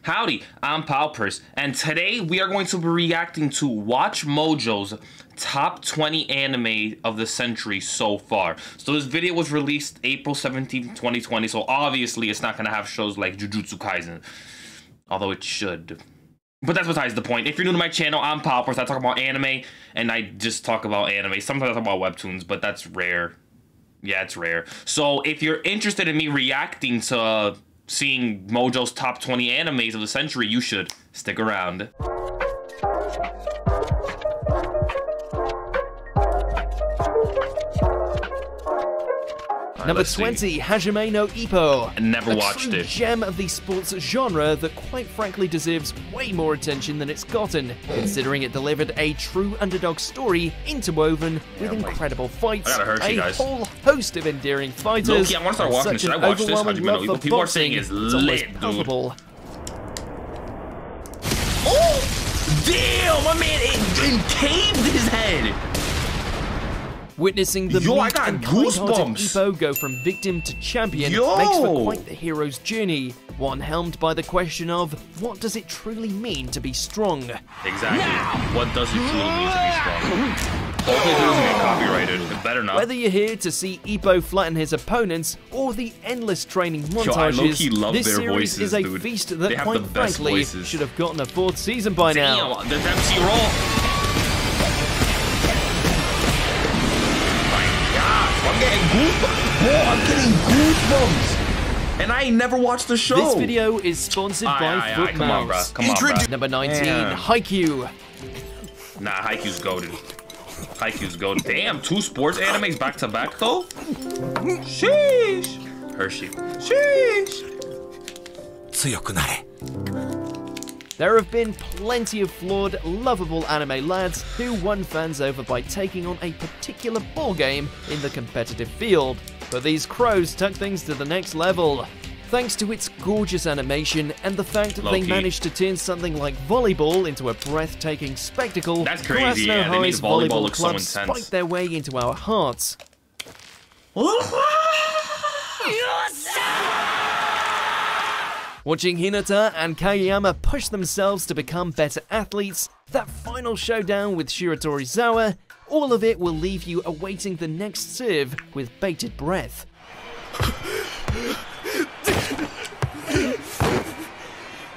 Howdy, I'm Palpers, and today we are going to be reacting to Watch Mojo's top 20 anime of the century so far. So this video was released April 17th, 2020, so obviously it's not going to have shows like Jujutsu Kaisen, although it should. But that's besides the point. If you're new to my channel, I'm Palpers. I talk about anime, and I just talk about anime. Sometimes I talk about webtoons, but that's rare. Yeah, it's rare. So if you're interested in me reacting to seeing Mojo's top 20 animes of the century, you should stick around. Number 20, Hajime no Ippo. I never watched it. A gem of the sports genre that quite frankly deserves way more attention than it's gotten, considering it delivered a true underdog story interwoven with incredible fights, a whole host of endearing fighters, Loki, I want to start watching this. Should I watch this? overwhelming love for People are boxing, saying it's almost lit, dude. palpable. Oh! Damn! My man encaved his head! Witnessing the meek and kind-hearted Ippo go from victim to champion makes for quite the hero's journey, one helmed by the question of, what does it truly mean to be strong? Exactly. Now. What does it truly mean to be strong? Hopefully it doesn't get copyrighted. It better not. Whether you're here to see Ippo flatten his opponents or the endless training montages, this series is a feast that quite frankly should have gotten a 4th season by now. The MC roll. I'm getting goosebumps. And I ain't never watched the show. This video is sponsored by Foot Come on, bro. Come on, bro. Number 19, Haikyuu. Nah, Haikyuu's goated. Haikyuu's goated. Damn, 2 sports animes back to back though? Sheesh. Hershey. Sheesh. There have been plenty of flawed, lovable anime lads who won fans over by taking on a particular ball game in the competitive field, but these crows took things to the next level. Thanks to its gorgeous animation and the fact that they managed to turn something like volleyball into a breathtaking spectacle, that's crazy. Yeah, they made volleyball look so intense. Fight their way into our hearts. Watching Hinata and Kageyama push themselves to become better athletes, that final showdown with Shiratorizawa, all of it will leave you awaiting the next serve with bated breath.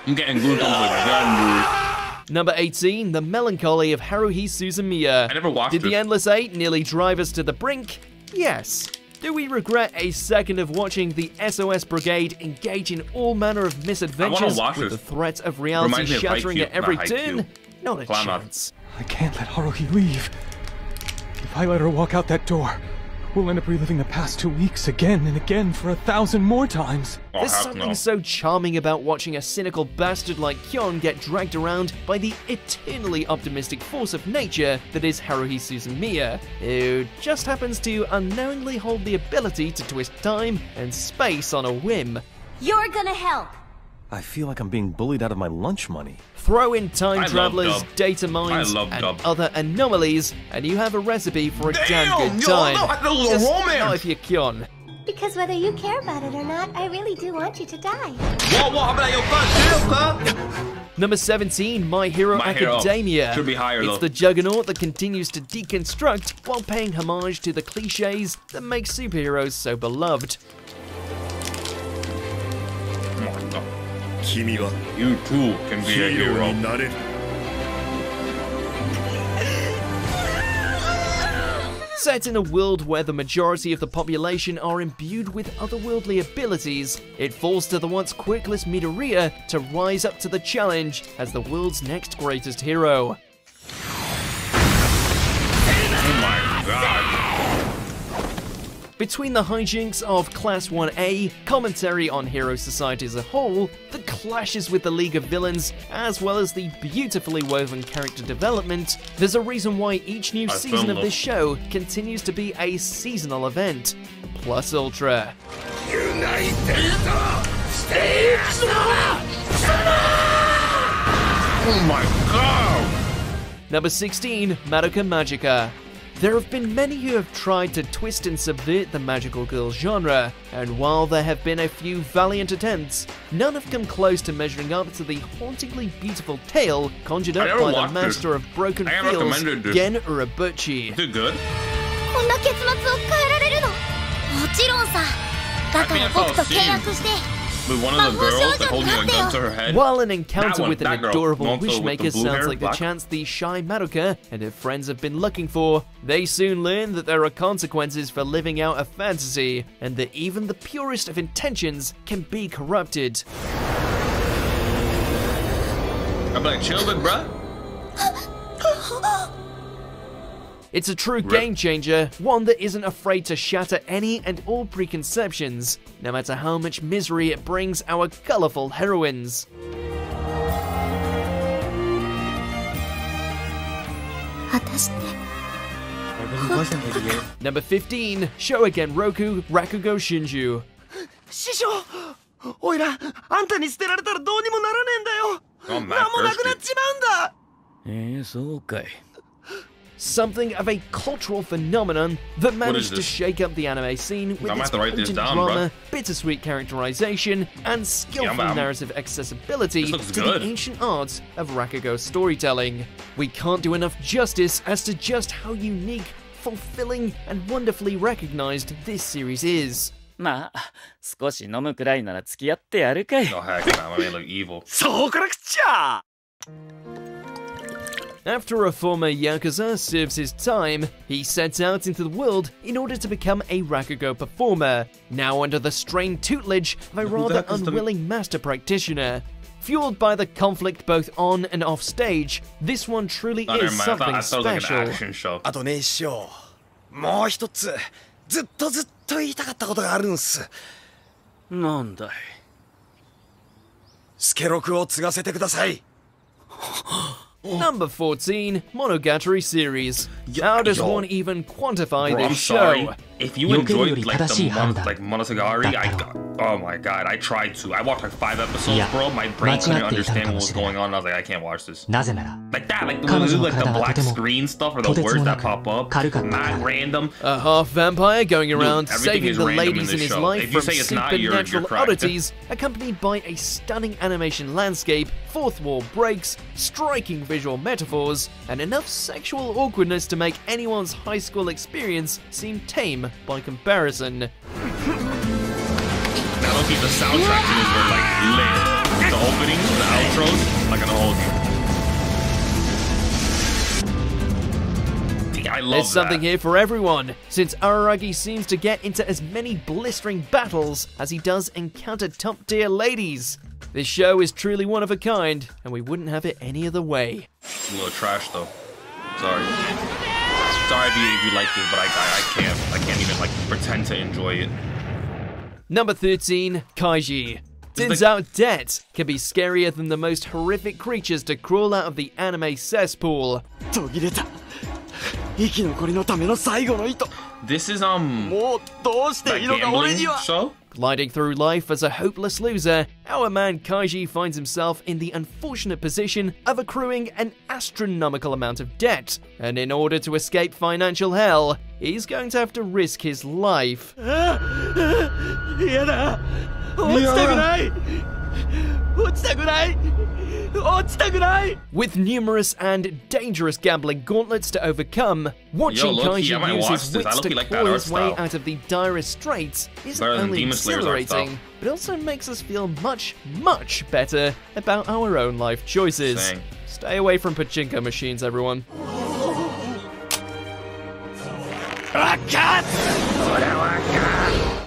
I'm getting goosebumps again, dude. Number 18, The Melancholy of Haruhi Suzumiya. I never watched it. Did the Endless 8 nearly drive us to the brink? Yes. Do we regret a second of watching the SOS Brigade engage in all manner of misadventures with the threat of reality shattering at every turn? Not a chance. I can't let Haruhi leave. If I let her walk out that door, we'll end up reliving the past 2 weeks again and again for 1,000 more times. There's something so charming about watching a cynical bastard like Kyon get dragged around by the eternally optimistic force of nature that is Haruhi Suzumiya, who just happens to unknowingly hold the ability to twist time and space on a whim. You're gonna help! I feel like I'm being bullied out of my lunch money. Throw in time travelers, data mines, and other anomalies, and you have a recipe for a damn good time. Just not if you're Kyon. Because whether you care about it or not, I really do want you to die. Number 17, My Hero Academia. Should be higher, it's the juggernaut that continues to deconstruct while paying homage to the cliches that make superheroes so beloved. You too can be a hero. Set in a world where the majority of the population are imbued with otherworldly abilities, it falls to the once quirkless Midoriya to rise up to the challenge as the world's next greatest hero. Oh my god. Between the hijinks of Class 1A, commentary on hero society as a whole, the clashes with the League of Villains, as well as the beautifully woven character development, there's a reason why each new season of this show continues to be a seasonal event. Plus Ultra. Oh my god! Number 16, Madoka Magica. There have been many who have tried to twist and subvert the magical girl genre, and while there have been a few valiant attempts, none have come close to measuring up to the hauntingly beautiful tale conjured up by the master of broken fields, Gen Urobuchi. Is it good? こんな結末を変えられるの？もちろんさ。だから僕と契約して。 With one of the girls like holding a gun to her head. While an encounter with an adorable Mojo wishmaker sounds like the chance the shy Madoka and her friends have been looking for, they soon learn that there are consequences for living out a fantasy, and that even the purest of intentions can be corrupted. I'm like, chill, big bruh. It's a true game changer, one that isn't afraid to shatter any and all preconceptions, no matter how much misery it brings our colourful heroines. Number 15, Shogen Roku Rakugo Shinju. 師匠おいらあんたに捨てられたらどうにもならねえんだよ Oh, 何もなくなっちまうんだそうかい Something of a cultural phenomenon that managed to shake up the anime scene with its potent drama, bittersweet characterization, and skillful narrative accessibility to the ancient art of Rakugo storytelling. We can't do enough justice as to just how unique, fulfilling, and wonderfully recognized this series is. まあ少し飲むくらいなら付き合ってやるかい Oh heck, man, I mean, look evil. そうからくっちゃ After a former Yakuza serves his time, he sets out into the world in order to become a Rakugo performer, now under the strained tutelage of a rather unwilling master practitioner. Fueled by the conflict both on and off stage, this one truly is something special. あとね師匠もう一つずっと言いたかったことがあるんすなんだいスケロクを継がせてください Number 14, Monogatari series. How does one even quantify Bro, this show? If you enjoyed like the Monogatari, oh my god, I tried to. I watched like 5 episodes, bro. My brain couldn't understand what was going on. I was like, I can't watch this. Like that, like the black screen stuff or the words that pop up. Not random. A half vampire going around saving the random ladies in his show. life If you from say it's not, you're supernatural correct. oddities, accompanied by a stunning animation landscape, fourth wall breaks, striking visual metaphors, and enough sexual awkwardness to make anyone's high school experience seem tame by comparison. Now look, the soundtrack to this were like lit. The openings, the outros, not gonna hold you. I love There's something here for everyone, since Araragi seems to get into as many blistering battles as he does encounter top-tier ladies. This show is truly one of a kind, and we wouldn't have it any other way. It's a little trash though. Sorry. Sorry if you like this, but I can't even like pretend to enjoy it. Number 13, Kaiji. Turns out debt can be scarier than the most horrific creatures to crawl out of the anime cesspool. This is that gambling show? Gliding through life as a hopeless loser, our man Kaiji finds himself in the unfortunate position of accruing an astronomical amount of debt, and in order to escape financial hell, he's going to have to risk his life. With numerous and dangerous gambling gauntlets to overcome, watching Kaiji use his wits to claw his way out of the direst straits isn't only exhilarating, but also makes us feel much, much better about our own life choices. Stay away from pachinko machines, everyone.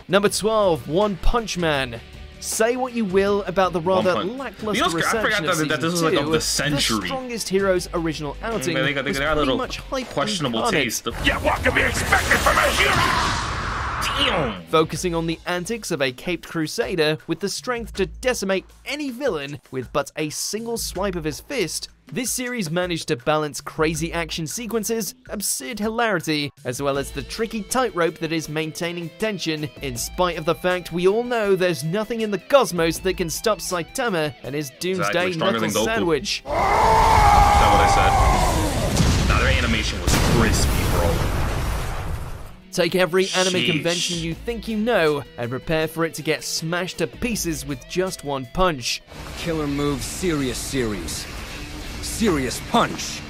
Number 12, One Punch Man. Say what you will about the rather lackluster reception of Season 2, this is like of the century. The Strongest Heroes original outing was pretty much hype questionable taste. Yeah, what can be expected from a hero? Focusing on the antics of a caped crusader with the strength to decimate any villain with but a single swipe of his fist, this series managed to balance crazy action sequences, absurd hilarity, as well as the tricky tightrope that is maintaining tension, in spite of the fact we all know there's nothing in the cosmos that can stop Saitama and his doomsday knuckle sandwich. That's what I said. Now, their animation was crispy, bro. Take every anime Sheesh. convention you think you know and prepare for it to get smashed to pieces with just one punch. Killer move, serious series. Serious punch.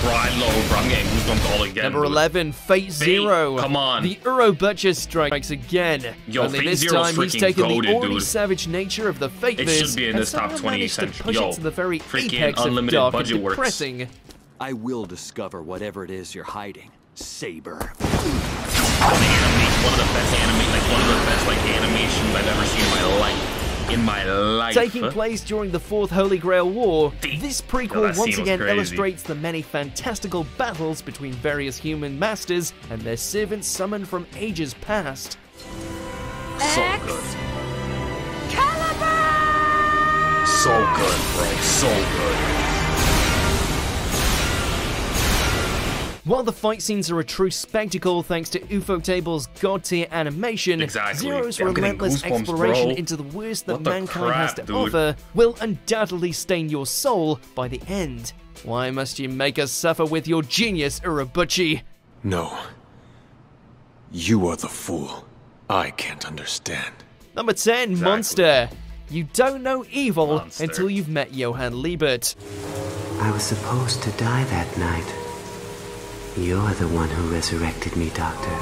Bro, I love, bro. I'm getting goosebumps all again. Number dude. 11, Fate Zero. Come on. The Uro Butcher strikes again. Yo, Only Fate this Zero's time he's freaking taken goated, the already dude. savage nature of the Fate It Viz should be in and this top somehow 20 managed to century. push Yo, it to the very freaking apex of unlimited dark and budget works. depressing. I will discover whatever it is you're hiding, Saber. One of the best animations I've ever seen in my life. Taking place during the Fourth Holy Grail War, this Bro, prequel that once scene was again crazy. illustrates the many fantastical battles between various human masters and their servants summoned from ages past. So good. So good, bro. So good. While the fight scenes are a true spectacle thanks to Ufotable's god-tier animation, Exactly. Zero's I'm getting relentless goosebumps, exploration bro. into the worst that What the mankind has to crap, dude? offer will undoubtedly stain your soul by the end. Why must you make us suffer with your genius, Urobuchi? No. You are the fool. I can't understand. Number 10, Exactly. Monster. You don't know evil Monster. until you've met Johann Liebert. I was supposed to die that night. You're the one who resurrected me, Doctor.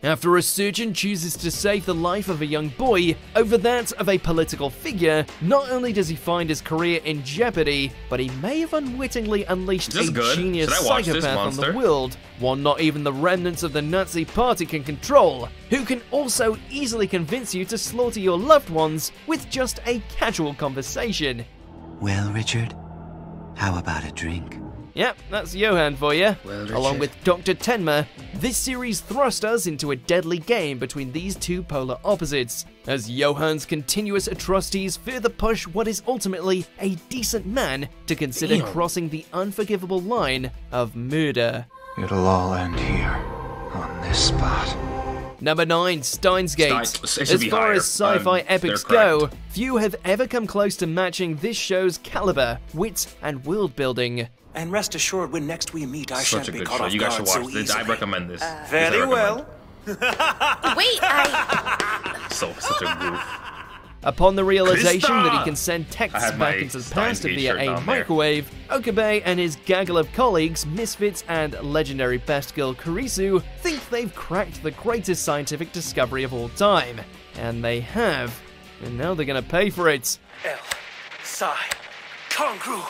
After a surgeon chooses to save the life of a young boy over that of a political figure, not only does he find his career in jeopardy, but he may have unwittingly unleashed Is this a good? genius Should I watch this, psychopath on the Monster? world, one not even the remnants of the Nazi party can control, who can also easily convince you to slaughter your loved ones with just a casual conversation. Well, Richard, how about a drink? Yep, that's Johann for you. Well, Along Richard. with Dr. Tenma, this series thrust us into a deadly game between these two polar opposites, as Johann's continuous atrocities further push what is ultimately a decent man to consider Damn. crossing the unforgivable line of murder. It'll all end here, on this spot. Number 9, SteinsGate. It should As be far higher. as sci-fi They're epics correct. go, few have ever come close to matching this show's caliber, wit, and world building. And rest assured, when next we meet, I Such a shan't be good caught show. off You guys should guard watch so this. I easily. recommend this. Very This I well. Wait, Such a goof. Upon the realization Krista! that he can send I texts had back my into the past SteinsGate via shirt a down there. microwave, Okabe and his gaggle of colleagues, Misfits and legendary best girl Kurisu, think they've cracked the greatest scientific discovery of all time. And they have. And now they're gonna pay for it. L, Psi, Kongru.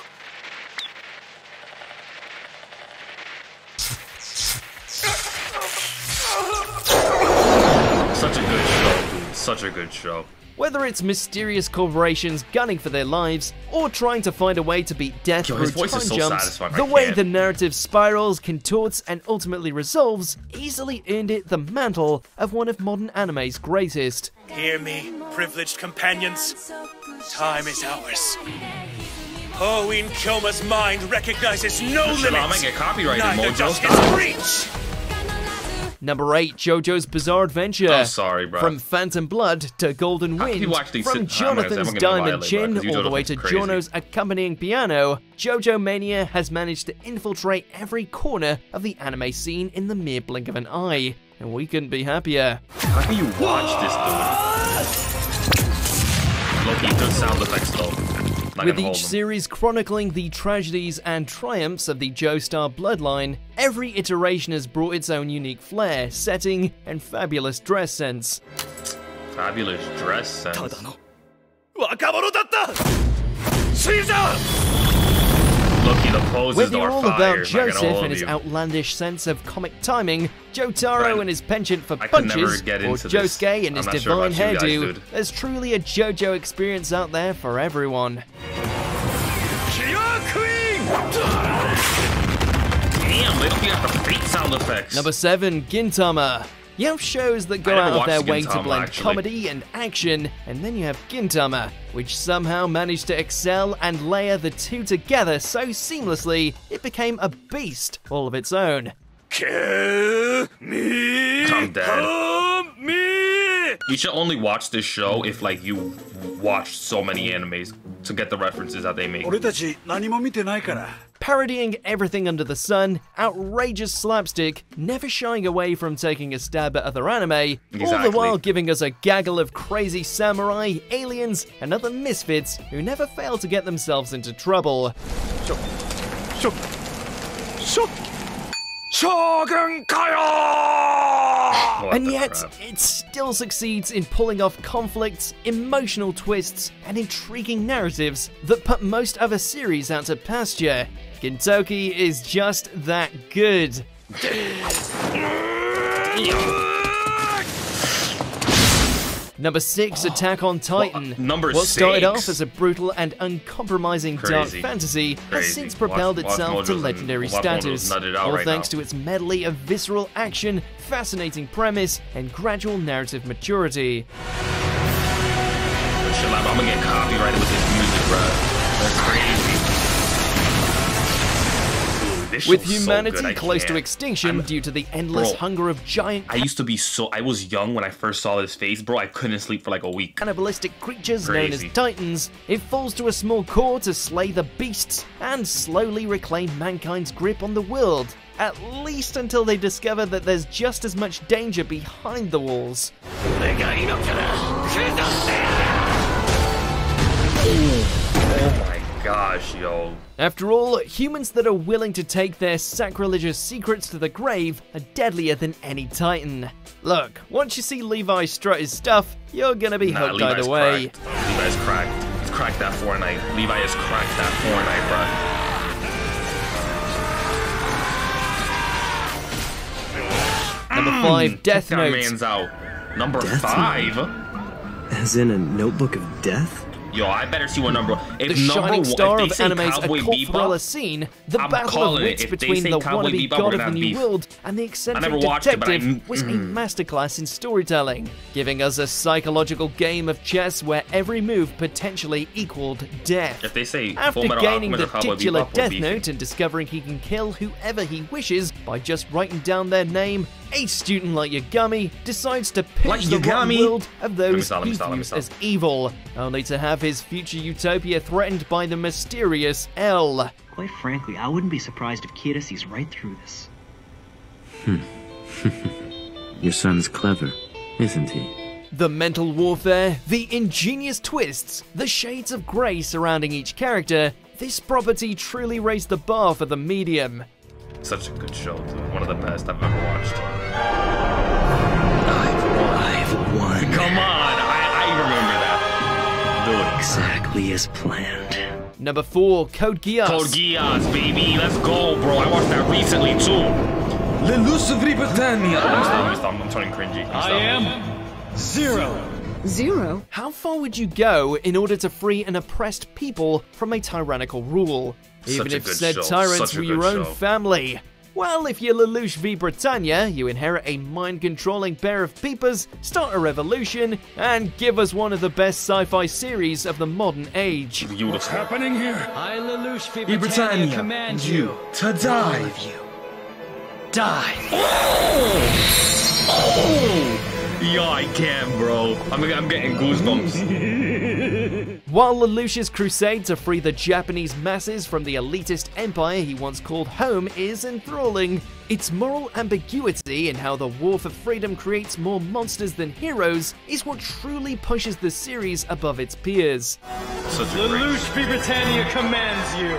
Such a good show, dude. Such a good show. Whether it's mysterious corporations gunning for their lives, or trying to find a way to beat death Yo, through his voice time is so jumps, satisfying, the I way can't. the narrative spirals, contorts, and ultimately resolves easily earned it the mantle of one of modern anime's greatest. Hear me, privileged companions. Time is ours. Oh, in Kyoma's mind recognizes no Shit, I'm limits. gonna get copyrighted, Neither Mojo. does Stop. its reach. Number 8, Jojo's Bizarre Adventure. I'm sorry, bro. From Phantom Blood to Golden How can Wind, you actually from sit- I'm gonna Jonathan's violate, Diamond bro, Chin 'cause you all the way Jonathan's to crazy. Jono's accompanying piano, Jojo Mania has managed to infiltrate every corner of the anime scene in the mere blink of an eye. And we couldn't be happier. How can you watch this, dude? Low-key good sound effects, though. Not With gonna hold each them. series chronicling the tragedies and triumphs of the Joestar bloodline, every iteration has brought its own unique flair, setting, and fabulous dress sense. Fabulous dress sense. 若者だったシーザー Look-key, the poses Whether though you're are all fire. about Not gonna Joseph hold and his you. outlandish sense of comic timing, Jotaro Right. and his penchant for I could never punches, get or into this. Josuke and his I'm not sure divine about you guys, hairdo, dude. there's truly a JoJo experience out there for everyone. Damn, they don't got the fate sound effects. Number 7, Gintama. You have shows that go I never out of their watched way to Gintama, blend actually. comedy and action, and then you have Gintama, which somehow managed to excel and layer the two together so seamlessly it became a beast all of its own. I'm dead. You should only watch this show if, like, you watched so many animes to get the references that they make. 俺たち何も見てないから。parodying everything under the sun, outrageous slapstick, never shying away from taking a stab at other anime, all the while giving us a gaggle of crazy samurai, aliens, and other misfits who never fail to get themselves into trouble. Shogun Kaio! And yet, it still succeeds in pulling off conflicts, emotional twists, and intriguing narratives that put most other series out to pasture. Gintoki is just that good. Number 6, Attack on Titan. What started off as a brutal and uncompromising dark fantasy has since propelled itself to legendary status, all thanks to its medley of visceral action, fascinating premise, and gradual narrative maturity. I'm gonna get copyrighted with this music, bro. That's crazy. With humanity close to extinction due to the endless hunger of giant... I was young when I first saw this face, bro. I couldn't sleep for like a week. Cannibalistic creatures known as Titans, it falls to a small core to slay the beasts and slowly reclaim mankind's grip on the world. At least until they discover that there's just as much danger behind the walls. Oh my gosh, yo. After all, humans that are willing to take their sacrilegious secrets to the grave are deadlier than any Titan. Look, once you see Levi strut his stuff, you're gonna be hooked either way. Levi's cracked. He's cracked that Fortnite. Levi has cracked that Fortnite, bro. Number 5, Death Note. That man's out. Number 5? As in a notebook of death? Yo, I better see what number. The shining star of anime's occult thriller scene, the battle of wits between the wannabe god of the new world and the eccentric detective was a masterclass in storytelling, giving us a psychological game of chess where every move potentially equaled death. If they say after gaining the titular Death Note and discovering he can kill whoever he wishes by just writing down their name, a student like Yagami decides to pillage the rotten world of those he views as evil, only to have his future utopia threatened by the mysterious L. Quite frankly, I wouldn't be surprised if Kira sees right through this. Your son's clever, isn't he? The mental warfare, the ingenious twists, the shades of grey surrounding each character, this property truly raised the bar for the medium. Such a good show, dude. One of the best I've ever watched. I've won. Come on, I remember that. Dude. Exactly as planned. Number 4, Code Geass. Code Geass, baby. Let's go, bro. I watched that recently, too. Lelouch Britannia. I'm turning cringy. I am Zero. Zero? How far would you go in order to free an oppressed people from a tyrannical rule? Even if said tyrants were your own family. Well, if you're Lelouch v Britannia, you inherit a mind-controlling pair of peepers, start a revolution, and give us one of the best sci-fi series of the modern age. What's happening here? I, Lelouch v Britannia, command you to die. All of you. Die. Oh! Yo, I can't, bro. I'm getting goosebumps. While Lelouch's crusade to free the Japanese masses from the elitist empire he once called home is enthralling, its moral ambiguity in how the war for freedom creates more monsters than heroes is what truly pushes the series above its peers. Lelouch v Britannia commands you.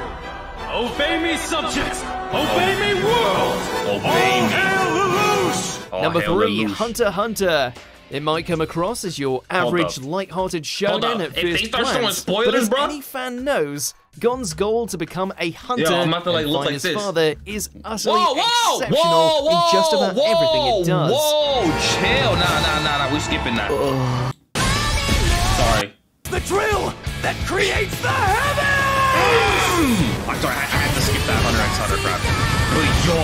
Obey me, subjects! Obey me, world! Obey me. Hail Lelouch! Number 3, Hunter x Hunter. It might come across as your average, light-hearted shonen at first glance, but as any fan knows, Gon's goal to become a hunter and find his father is utterly exceptional in just about everything it does. Whoa, chill. Nah, we're skipping that. Sorry. The drill that creates the heavens! I'm sorry, I had to skip that Hunter x Hunter crap. But yo,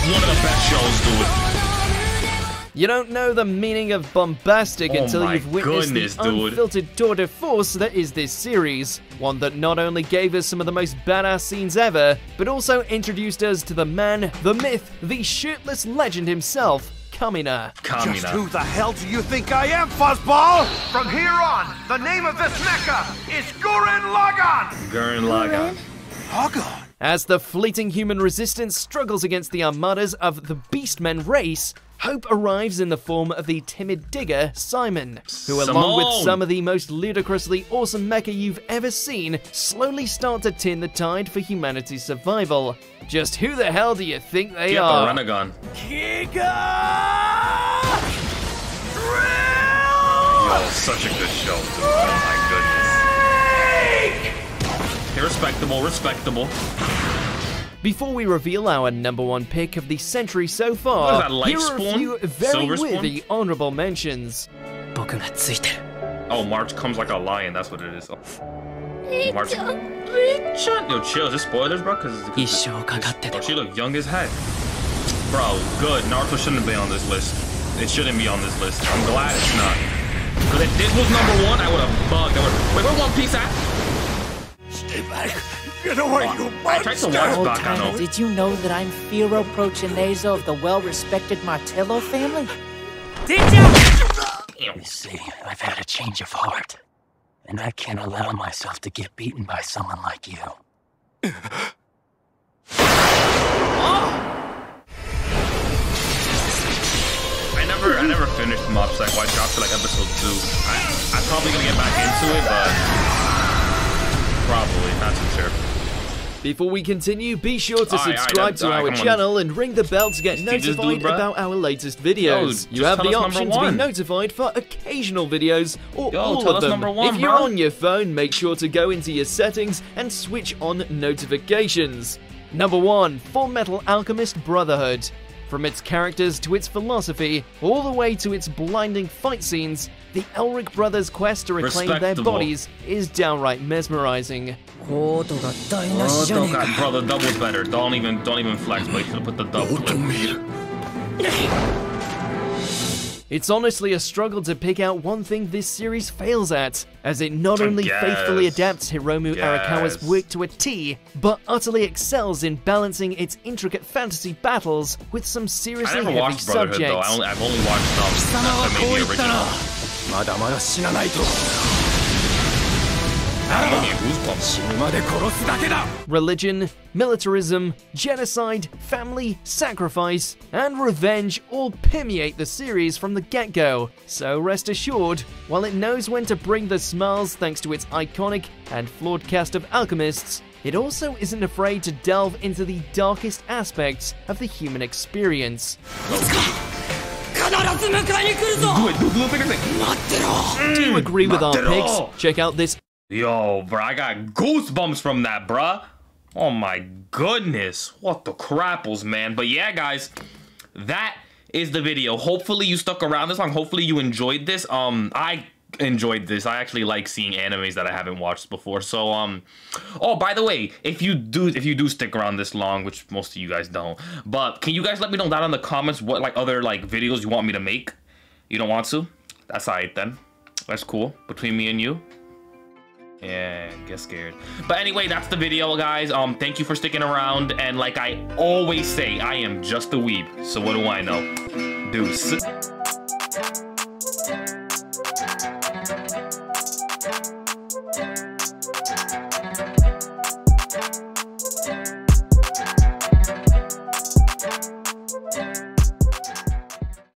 one of the best shows, dude. You don't know the meaning of bombastic until you've witnessed the unfiltered tour de force that is this series. One that not only gave us some of the most badass scenes ever, but also introduced us to the man, the myth, the shirtless legend himself, Kamina. Just who the hell do you think I am, fuzzball? From here on, the name of this mecha is Gurren Lagann! Gurren Lagann. As the fleeting human resistance struggles against the armadas of the Beastmen race, hope arrives in the form of the timid digger, Simon, who along with some of the most ludicrously awesome mecha you've ever seen, slowly start to turn the tide for humanity's survival. Just who the hell do you think they are? Get the Renegon. Yo, such a good show, dude. Oh my goodness. Okay, respectable, respectable. Before we reveal our #1 pick of the century so far, here are a few very worthy honorable mentions. Oh, March comes like a lion, that's what it is. Oh. March. Yo, chill, is this spoilers, bro? Cause she look young as heck. Bro, good. Naruto shouldn't be on this list. It shouldn't be on this list. I'm glad it's not. Cause if this was #1, I would have bugged. Wait, where One Piece at? Stay back. Get away, you I tried to watch Bakano. Did you know that I'm Firo Prochinezo of the well-respected Martello family? Did you? You see, I've had a change of heart. And I can't allow myself to get beaten by someone like you. I never finished Mob Psycho. I dropped to like episode 2. I'm probably gonna get back into it, but probably not too sure. Before we continue, be sure to subscribe to our channel and ring the bell to get notified about our latest videos. You have the option to be notified for occasional videos or all of them. If you're on your phone, make sure to go into your settings and switch on notifications. #1, Full Metal Alchemist Brotherhood. From its characters to its philosophy, all the way to its blinding fight scenes, the Elric brothers' quest to reclaim their bodies is downright mesmerizing. Oh god, bro, the double's better. Don't even flex, but you should put the double in. It's honestly a struggle to pick out one thing this series fails at, as it not only faithfully adapts Hiromu Arakawa's work to a T, but utterly excels in balancing its intricate fantasy battles with some seriously heavy subjects. I've only watched the original. Religion, militarism, genocide, family, sacrifice, and revenge all permeate the series from the get-go. So rest assured, while it knows when to bring the smiles thanks to its iconic and flawed cast of alchemists, it also isn't afraid to delve into the darkest aspects of the human experience. Do you agree with our picks? Check out this. Yo, bro, I got goosebumps from that, bruh. Oh my goodness. What the crapples, man. But yeah, guys, that is the video. Hopefully you stuck around this long. Hopefully you enjoyed this. I enjoyed this. I actually like seeing animes that I haven't watched before. So, oh, by the way, if you do stick around this long, which most of you guys don't, but can you guys let me know down in the comments what like other like videos you want me to make? You don't want to? That's alright then. That's cool. Between me and you. Yeah, get scared. But anyway, that's the video, guys. Thank you for sticking around. And like I always say, I am just a weeb. So what do I know? Deuce.